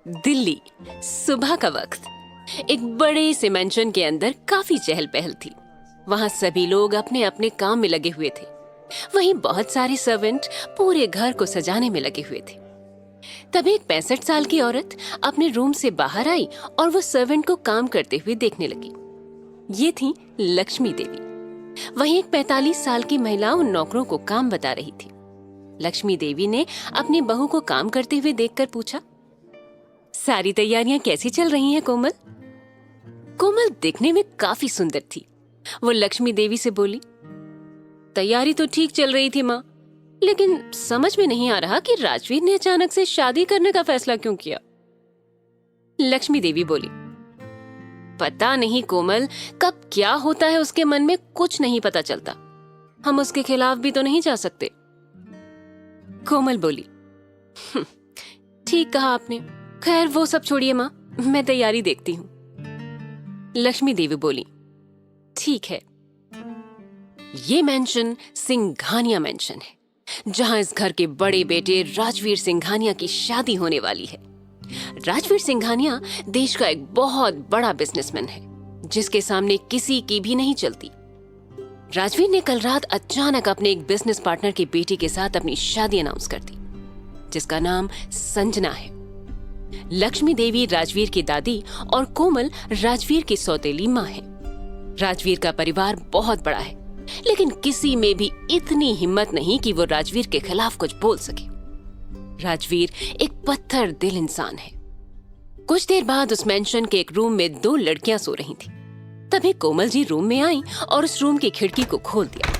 दिल्ली, सुबह का वक्त। एक बड़े से मेंशन के अंदर काफी चहल पहल थी। वहां सभी लोग अपने अपने काम में लगे हुए थे। वहीं बहुत सारे सर्वेंट पूरे घर को सजाने में लगे हुए थे। तभी एक 65 साल की औरत अपने रूम से बाहर आई और वो सर्वेंट को काम करते हुए देखने लगी। ये थी लक्ष्मी देवी। वहीं एक 45 साल की महिला उन नौकरों को काम बता रही थी। लक्ष्मी देवी ने अपनी बहू को काम करते हुए देखकर पूछा, सारी तैयारियां कैसी चल रही हैं कोमल? कोमल दिखने में काफी सुंदर थी। वो लक्ष्मी देवी से बोली, तैयारी तो ठीक चल रही थी माँ, लेकिन समझ में नहीं आ रहा कि राजवीर ने अचानक से शादी करने का फैसला क्यों किया। लक्ष्मी देवी बोली, पता नहीं कोमल, कब क्या होता है उसके मन में कुछ नहीं पता चलता। हम उसके खिलाफ भी तो नहीं जा सकते। कोमल बोली, ठीक कहा आपने। खैर वो सब छोड़िए माँ, मैं तैयारी देखती हूँ। लक्ष्मी देवी बोली, ठीक है। ये मेंशन सिंघानिया मेंशन है, जहां इस घर के बड़े बेटे राजवीर सिंघानिया की शादी होने वाली है। राजवीर सिंघानिया देश का एक बहुत बड़ा बिजनेसमैन है, जिसके सामने किसी की भी नहीं चलती। राजवीर ने कल रात अचानक अपने एक बिजनेस पार्टनर की बेटी के साथ अपनी शादी अनाउंस कर दी, जिसका नाम संजना है। लक्ष्मी देवी राजवीर की दादी और कोमल राजवीर की सौतेली माँ है। राजवीर का परिवार बहुत बड़ा है, लेकिन किसी में भी इतनी हिम्मत नहीं कि वो राजवीर के खिलाफ कुछ बोल सके। राजवीर एक पत्थर दिल इंसान है। कुछ देर बाद उस मेंशन के एक रूम में 2 लड़कियां सो रही थी। तभी कोमल जी रूम में आई और उस रूम की खिड़की को खोल दिया।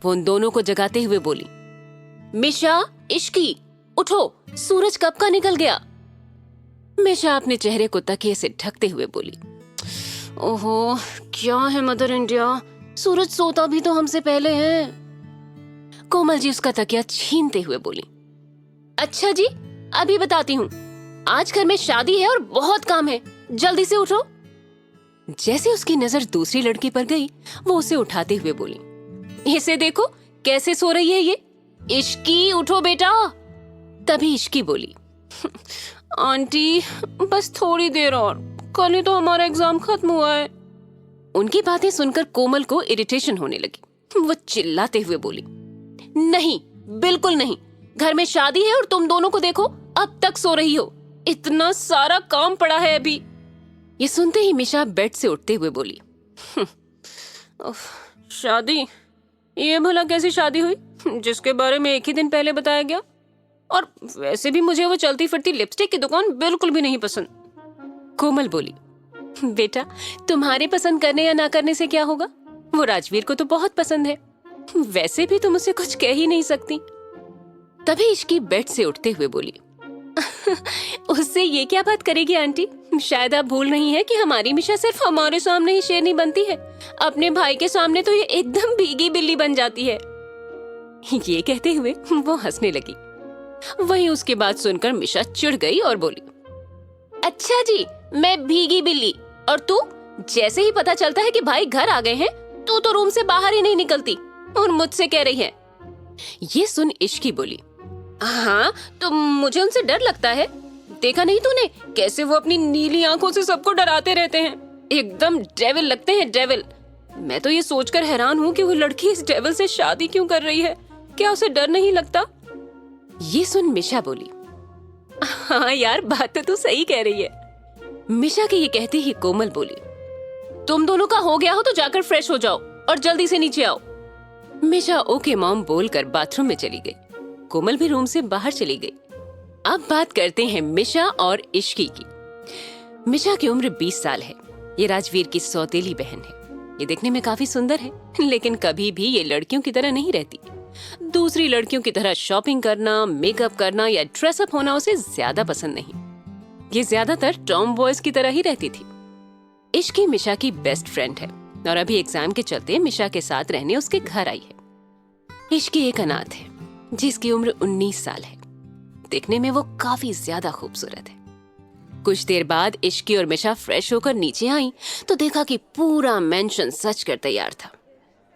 वो उन दोनों को जगाते हुए बोली, मिशा, इश्की, उठो, सूरज कब का निकल गया। मिशा अपने चेहरे को तकिए से ढकते हुए बोली, ओहो, क्या है मदर इंडिया, सूरज सोता भी तो हमसे पहले है। कोमल जी उसका तकिया छीनते हुए बोली, अच्छा जी, अभी बताती हूँ। आज घर में शादी है और बहुत काम है, जल्दी से उठो। जैसे उसकी नजर दूसरी लड़की पर गई, वो उसे उठाते हुए बोली, इसे देखो कैसे सो रही है ये। इश्की, उठो बेटा। तभी इश्की बोली, आंटी बस थोड़ी देर और, कल ही तो हमारा एग्जाम खत्म हुआ है। उनकी बातें सुनकर कोमल को इरिटेशन होने लगी। वो चिल्लाते हुए बोली, नहीं, बिल्कुल नहीं, घर में शादी है और तुम दोनों को देखो अब तक सो रही हो, इतना सारा काम पड़ा है अभी। ये सुनते ही मिशा बेड से उठते हुए बोली, शादी? ये भला कैसी शादी हुई जिसके बारे में एक ही दिन पहले बताया गया? और वैसे भी मुझे वो चलती फिरती लिपस्टिक की दुकान बिल्कुल भी नहीं पसंद। कोमल बोली, बेटा तुम्हारे पसंद करने या ना करने से क्या होगा, वो राजवीर को तो बहुत पसंद है, वैसे भी तुम उसे कुछ कह ही नहीं सकती। तभी इश्की बेड से उठते हुए बोली, उससे ये क्या बात करेगी आंटी, शायद आप भूल रही हैं कि हमारी मिशा सिर्फ हमारे सामने ही शेरनी बनती है, अपने भाई के सामने तो ये एकदम भीगी बिल्ली बन जाती है। ये कहते हुए वो हंसने लगी। वहीं उसकी बात सुनकर मिशा चिढ़ गई और बोली, अच्छा जी, मैं भीगी बिल्ली, और तू? जैसे ही पता चलता है कि भाई घर आ गए हैं, तू तो रूम से बाहर ही नहीं निकलती और मुझसे कह रही है। ये सुन इश्की बोली, हाँ तो मुझे उनसे डर लगता है, देखा नहीं तूने कैसे वो अपनी नीली आंखों से सबको डराते रहते हैं, एकदम डेविल लगते हैं, डेविल। मैं तो ये सोचकर हैरान हूँ कि वो लड़की इस डेविल से शादी क्यों कर रही है, क्या उसे डर नहीं लगता? ये सुन मिशा बोली, हाँ यार, बात तो तू सही कह रही है। मिशा के ये कहते ही कोमल बोली, तुम दोनों का हो गया हो तो जाकर फ्रेश हो जाओ और जल्दी से नीचे आओ। मिशा ओके मॉम बोलकर बाथरूम में चली गई। कोमल भी रूम से बाहर चली गई। अब बात करते हैं मिशा और इश्की की। मिशा की उम्र 20 साल है। ये राजवीर की सौतेली बहन है। ये देखने में काफी सुंदर है, लेकिन कभी भी ये लड़कियों की तरह नहीं रहती। दूसरी लड़कियों की तरह शॉपिंग करना, मेकअप करना या ड्रेसअप होना उसे ज्यादा पसंद नहीं। ये ज्यादातर टॉम बॉयज की तरह ही रहती थी। इश्की मिशा की बेस्ट फ्रेंड है और अभी एग्जाम के चलते मिशा के साथ रहने उसके घर आई है। इश्की एक अनाथ है जिसकी उम्र 19 साल है। देखने में वो काफी ज्यादा खूबसूरत है। कुछ देर बाद इश्की और मिशा फ्रेश होकर नीचे आई तो देखा कि पूरा मेंशन सज कर तैयार था।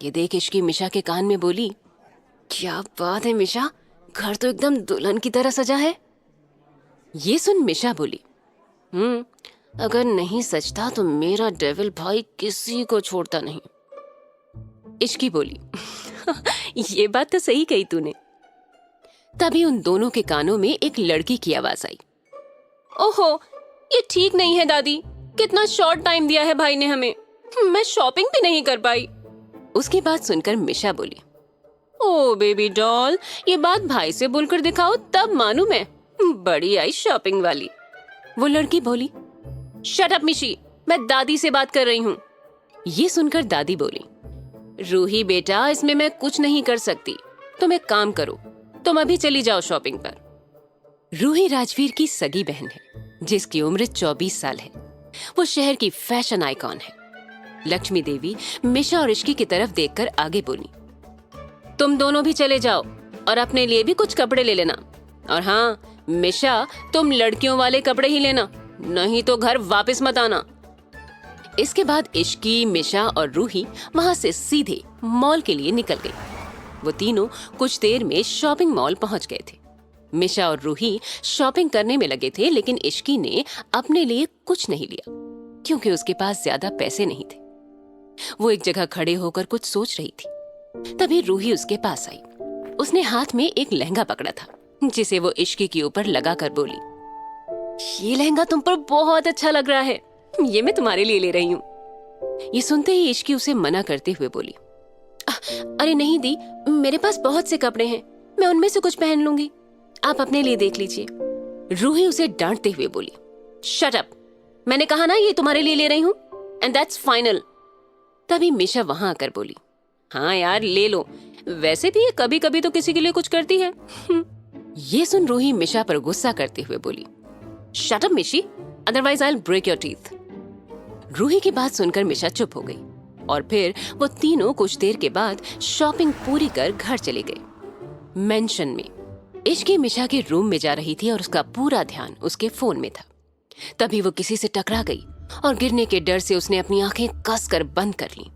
ये देख इश्की मिशा के कान में बोली, क्या बात है मिशा, घर तो एकदम दुल्हन की तरह सजा है। ये सुन मिशा बोली, अगर नहीं सचता तो मेरा डेविल भाई किसी को छोड़ता नहीं। इश्की बोली। ये बात तो सही कही तूने। तभी उन दोनों के कानों में एक लड़की की आवाज आई। ओहो, ये ठीक नहीं है दादी, कितना शॉर्ट टाइम दिया है भाई ने हमें, मैं शॉपिंग भी नहीं कर पाई। उसकी बात सुनकर मिशा बोली, ओ बेबी डॉल, ये बात भाई से बोलकर दिखाओ तब मानू मैं, बड़ी आई शॉपिंग वाली। वो लड़की बोली, शट अप मिशी, मैं दादी से बात कर रही हूँ। ये सुनकर दादी बोली, रूही बेटा, इसमें मैं कुछ नहीं कर सकती, तुम एक काम करो, तुम अभी चली जाओ शॉपिंग पर। रूही राजवीर की सगी बहन है जिसकी उम्र 24 साल है। वो शहर की फैशन आइकॉन है। लक्ष्मी देवी मिशा और इश्की की तरफ देखकर आगे बोली, तुम दोनों भी चले जाओ और अपने लिए भी कुछ कपड़े ले लेना, और हाँ मिशा, तुम लड़कियों वाले कपड़े ही लेना, नहीं तो घर वापस मत आना। इसके बाद इश्की, मिशा और रूही वहां से सीधे मॉल के लिए निकल गई। वो तीनों कुछ देर में शॉपिंग मॉल पहुंच गए थे। मिशा और रूही शॉपिंग करने में लगे थे, लेकिन इश्की ने अपने लिए कुछ नहीं लिया क्योंकि उसके पास ज्यादा पैसे नहीं थे। वो एक जगह खड़े होकर कुछ सोच रही थी। तभी रूही उसके पास आई। उसने हाथ में एक लहंगा पकड़ा था जिसे वो इश्की के ऊपर लगाकर बोली, ये लहंगा तुम पर बहुत अच्छा लग रहा है, ये मैं तुम्हारे लिए ले रही हूँ। ये सुनते ही इश्की उसे मना करते हुए बोली, अरे नहीं दी, मेरे पास बहुत से कपड़े हैं, मैं उनमें से कुछ पहन लूंगी, आप अपने लिए देख लीजिए। रूही उसे डांटते हुए बोली, शट अप, मैंने कहा ना ये तुम्हारे लिए ले रही हूँ, एंड दैट्स फाइनल। तभी मिशा वहां आकर बोली, हाँ यार ले लो, वैसे भी ये कभी कभी तो किसी के लिए कुछ करती है। ये सुन रूही मिशा पर गुस्सा करते हुए बोली, shut up Mishi, otherwise I will break your teeth. Ruhi की बात सुनकर मिशा चुप हो गई और फिर वो तीनों कुछ देर के बाद शॉपिंग पूरी कर घर चले गए। मेंशन में इश्की मिशा के रूम में जा रही थी और उसका पूरा ध्यान उसके फोन में था। तभी वो किसी से टकरा गई और गिरने के डर से उसने अपनी आंखें कसकर बंद कर लीं।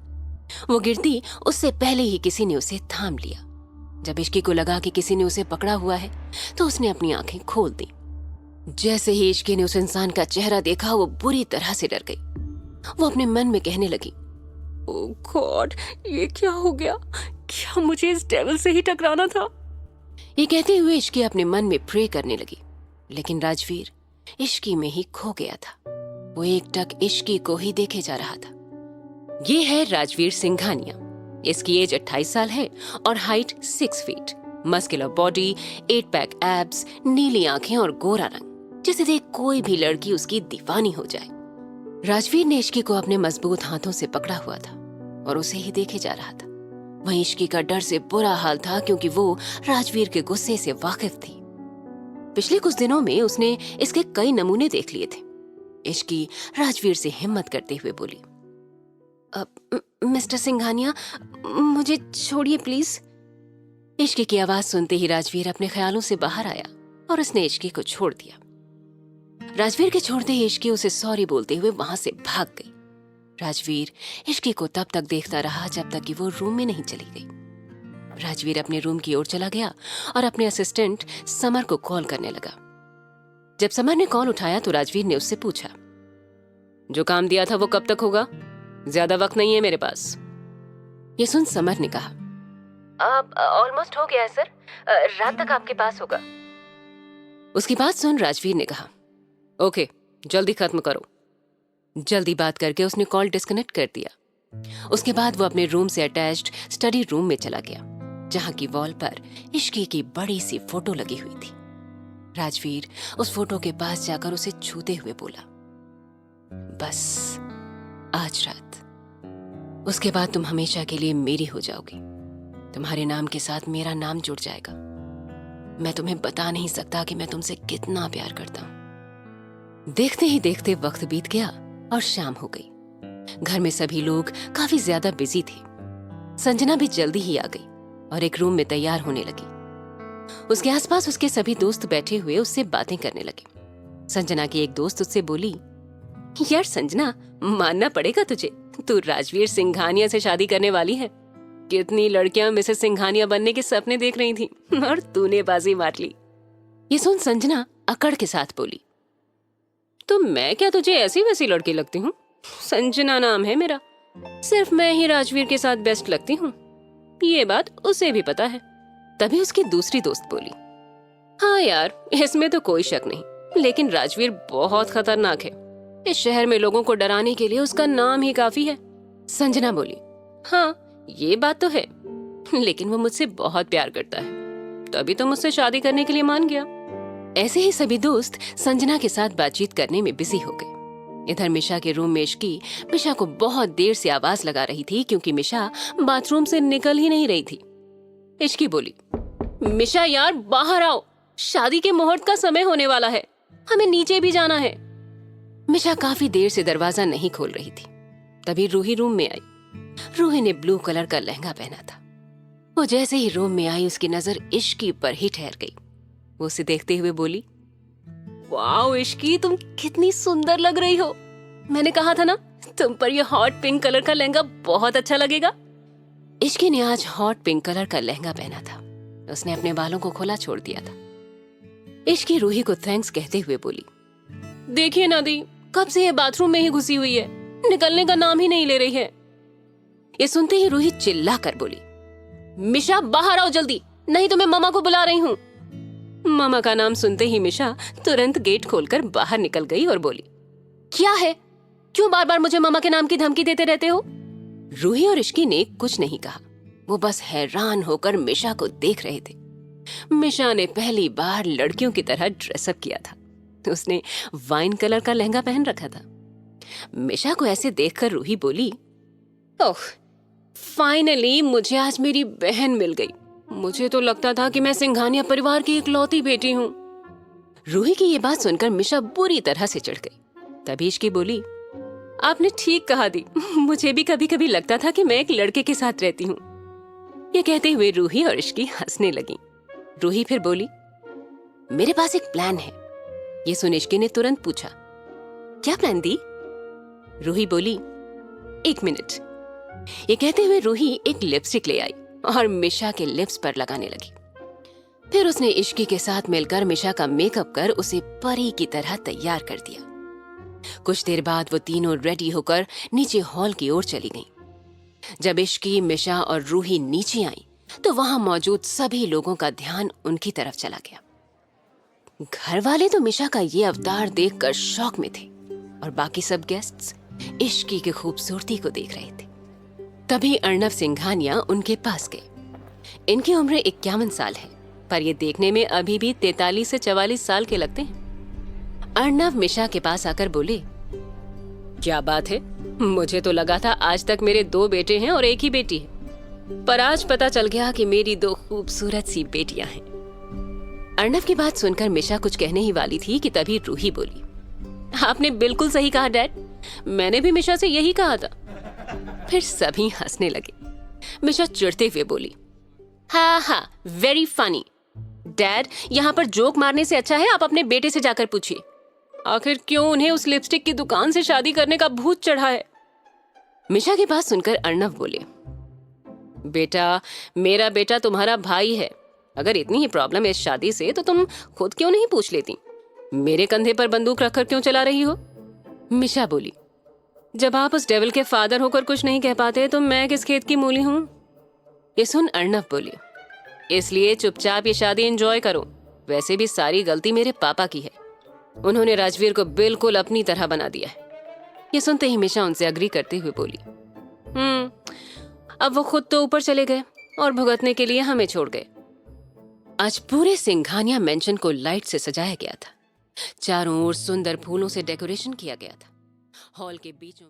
वो गिरती उससे पहले ही किसी ने उसे थाम लिया। जब इश्की को लगा कि किसी ने उसे पकड़ा हुआ है तो उसने अपनी आंखें खोल दी। जैसे ही इश्की ने उस इंसान का चेहरा देखा, वो बुरी तरह से डर गई। वो अपने मन में कहने लगी, ओह गॉड, ये क्या हो गया, क्या मुझे इस डेविल से ही टकराना था। ये कहते हुए इश्की अपने मन में प्रे करने लगी, लेकिन राजवीर इश्की में ही खो गया था। वो एकटक इश्की को ही देखे जा रहा था। ये है राजवीर सिंघानिया। इसकी एज 28 साल है और height 6 feet, muscular body, 8 pack abs, नीली आंखें और गोरा रंग, जिसे देख कोई भी लड़की उसकी दीवानी हो जाए। राजवीर ने इश्की को अपने मजबूत हाथों से पकड़ा हुआ था और उसे ही देखे जा रहा था। वहीं इश्की का डर से बुरा हाल था क्योंकि वो राजवीर के गुस्से से वाकिफ थी। पिछले कुछ दिनों में उसने इसके कई नमूने देख लिए थे। इश्की राजवीर से हिम्मत करते हुए बोली, मिस्टर सिंघानिया, मुझे छोड़िए प्लीज। इश्की की आवाज सुनते ही राजवीर अपने ख्यालों से बाहर आया और उसने इश्की को छोड़ दिया। राजवीर के छोड़ते ही इश्की उसे सॉरी बोलते हुए वहां से भाग गई। राजवीर इश्की को तब तक देखता रहा जब तक कि वो रूम में नहीं चली गई। राजवीर अपने रूम की ओर चला गया और अपने असिस्टेंट समर को कॉल करने लगा। जब समर ने कॉल उठाया तो राजवीर ने उससे पूछा, जो काम दिया था वो कब तक होगा, ज्यादा वक्त नहीं है मेरे पास। ये सुन समर ने कहा, अब ऑलमोस्ट हो गया है सर, रात तक आपके पास होगा। उसकी बात सुन राजवीर ने कहा, ओके, जल्दी खत्म करो। जल्दी बात करके उसने कॉल डिस्कनेक्ट कर दिया। उसके बाद वो अपने रूम से अटैच्ड स्टडी रूम में चला गया, जहां की वॉल पर इश्की की बड़ी सी फोटो लगी हुई थी। राजवीर उस फोटो के पास जाकर उसे छूते हुए बोला, बस आज रात, उसके बाद तुम हमेशा के लिए मेरी हो जाओगी। तुम्हारे नाम के साथ मेरा नाम जुड़ जाएगा। मैं तुम्हें बता नहीं सकता कि मैं तुमसे कितना प्यार करता हूं। देखते ही देखते वक्त बीत गया और शाम हो गई। घर में सभी लोग काफी ज्यादा बिजी थे। संजना भी जल्दी ही आ गई और एक रूम में तैयार होने लगी। उसके आसपास उसके सभी दोस्त बैठे हुए उससे बातें करने लगे। संजना की एक दोस्त उससे बोली, यार संजना, मानना पड़ेगा तुझे, तू राजवीर सिंघानिया से शादी करने वाली है। कितनी लड़कियां मिसेस सिंघानिया बनने के सपने देख रही थी और तूने बाजी मार ली। ये सुन संजना अकड़ के साथ बोली, तो मैं क्या तुझे ऐसी वैसी लड़की लगती हूँ? संजना नाम है मेरा। सिर्फ मैं ही राजवीर के साथ बेस्ट लगती हूँ, ये बात उसे भी पता है। तभी उसकी दूसरी दोस्त बोली, हाँ यार, इसमें तो कोई शक नहीं, लेकिन राजवीर बहुत खतरनाक है। इस शहर में लोगों को डराने के लिए उसका नाम ही काफी है। संजना बोली, हाँ ये बात तो है, लेकिन वो मुझसे बहुत प्यार करता है, तभी तो मुझसे शादी करने के लिए मान गया। ऐसे ही सभी दोस्त संजना के साथ बातचीत करने में बिजी हो गए। इधर मिशा के रूम में इश्की मिशा को बहुत देर से आवाज लगा रही थी, क्योंकि मिशा बाथरूम से निकल ही नहीं रही थी। इश्की बोली, मिशा यार बाहर आओ, शादी के मुहूर्त का समय होने वाला है, हमें नीचे भी जाना है। मिशा काफी देर से दरवाजा नहीं खोल रही थी। तभी रूही रूम में आई। रूही ने ब्लू कलर का लहंगा पहना था। वो जैसे ही रूम में आई, उसकी नजर इश्की पर ही ठहर गई। वो उसे देखते हुए बोली, वाओ इश्की, तुम कितनी सुंदर लग रही हो। मैंने कहा था ना, तुम पर ये हॉट पिंक कलर का लहंगा बहुत अच्छा लगेगा। इश्की ने आज हॉट पिंक कलर का लहंगा पहना था। उसने अपने बालों को खुला छोड़ दिया था। इश्की रूही को थैंक्स कहते हुए बोली, देखिए नादी, कब से ये बाथरूम में ही घुसी हुई है, निकलने का नाम ही नहीं ले रही है। ये सुनते ही रूही चिल्ला कर बोली, मिशा बाहर आओ जल्दी, नहीं तो मैं मामा को बुला रही हूँ। मामा का नाम सुनते ही मिशा तुरंत गेट खोलकर बाहर निकल गई और बोली, क्या है, क्यों बार बार मुझे मामा के नाम की धमकी देते रहते हो? रूही और इश्की ने कुछ नहीं कहा, वो बस हैरान होकर मिशा को देख रहे थे। मिशा ने पहली बार लड़कियों की तरह ड्रेसअप किया था। उसने वाइन कलर का लहंगा पहन रखा था। मिशा को ऐसे देखकर रूही बोली, ओह फाइनली मुझे आज मेरी बहन मिल गई। मुझे तो लगता था कि मैं सिंघानिया परिवार की इकलौती बेटी हूँ। रूही की ये बात सुनकर मिशा बुरी तरह से चिढ़ गई। तभी इश्की बोली, आपने ठीक कहा दी, मुझे भी कभी कभी लगता था कि मैं एक लड़के के साथ रहती हूँ। ये कहते हुए रूही और इश्की हंसने लगी। रूही फिर बोली, मेरे पास एक प्लान है। ये सुन इश्की ने तुरंत पूछा, क्या प्लान दी? रूही बोली, एक मिनट। ये कहते हुए रूही एक लिपस्टिक ले आई और मिशा के लिप्स पर लगाने लगी। फिर उसने इश्की के साथ मिलकर मिशा का मेकअप कर उसे परी की तरह तैयार कर दिया। कुछ देर बाद वो तीनों रेडी होकर नीचे हॉल की ओर चली गईं। जब इश्की, मिशा और रूही नीचे आई तो वहां मौजूद सभी लोगों का ध्यान उनकी तरफ चला गया। घर वाले तो मिशा का ये अवतार देखकर शॉक में थे और बाकी सब गेस्ट्स इश्की की खूबसूरती को देख रहे थे। तभी अर्णव सिंघानिया उनके पास गए। इनकी उम्र 51 साल है, पर ये देखने में अभी भी 43 से 44 साल के लगते हैं। अर्णव मिशा के पास आकर बोले, क्या बात है, मुझे तो लगा था आज तक मेरे 2 बेटे हैं और 1 ही बेटी है, पर आज पता चल गया कि मेरी 2 खूबसूरत सी बेटियां हैं। अर्णव की बात सुनकर मिशा कुछ कहने ही वाली थी कि तभी रूही बोली, आपने बिल्कुल सही कहा डैड, मैंने भी मिशा से यही कहा था। फिर सभी हंसने लगे। मिशा चिढ़ते हुए बोली, हाँ हाँ वेरी फनी। डैड, यहाँ पर जोक मारने से अच्छा है आप अपने बेटे से जाकर पूछिए, आखिर क्यों उन्हें उस लिपस्टिक की दुकान से शादी करने का भूत चढ़ा है। मिशा की बात सुनकर अर्णव बोले, बेटा, मेरा बेटा तुम्हारा भाई है, अगर इतनी ही प्रॉब्लम है इस शादी से तो तुम खुद क्यों नहीं पूछ लेती? मेरे कंधे पर बंदूक रखकर क्यों चला रही हो? मिशा बोली, जब आप उस डेविल के फादर होकर कुछ नहीं कह पाते तो मैं किस खेत की मूली हूँ? ये सुन अर्णव बोले, इसलिए चुपचाप ये शादी एंजॉय करो। वैसे भी सारी गलती मेरे पापा की है, उन्होंने राजवीर को बिल्कुल अपनी तरह बना दिया है। ये सुनते ही मिशा उनसे अग्री करते हुए बोली, अब वो खुद तो ऊपर चले गए और भुगतने के लिए हमें छोड़ गए। आज पूरे सिंघानिया मेंशन को लाइट से सजाया गया था। चारों ओर सुंदर फूलों से डेकोरेशन किया गया था। हॉल के बीचों